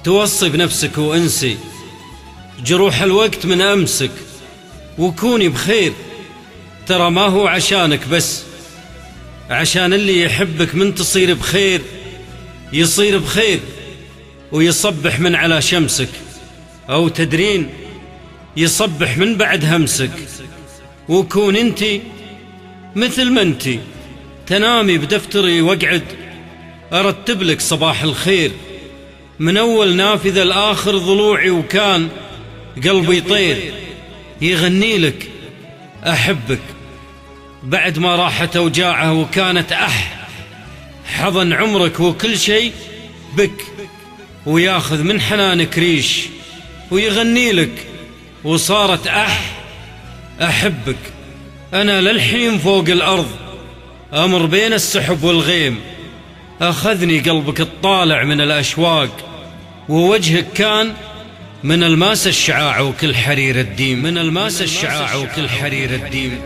توصي بنفسك وانسي جروح الوقت من أمسك، وكوني بخير. ترى ما هو عشانك بس، عشان اللي يحبك من تصير بخير يصير بخير ويصبح من على شمسك، أو تدرين يصبح من بعد همسك. وكون انتي مثل ما انتي، تنامي بدفتري واقعد أرتب لك صباح الخير، من أول نافذة لآخر ضلوعي، وكان قلبي يطير يغني لك أحبك. بعد ما راحت أوجاعه وكانت حضن عمرك وكل شيء بك، وياخذ من حنانك ريش ويغني لك، وصارت أحبك. أنا للحين فوق الأرض أمر بين السحب والغيم، أخذني قلبك الطالع من الأشواق، ووجهك كان من الماس الشعاع وكل حرير الديم، من الماس الشعاع وكل حرير الديم.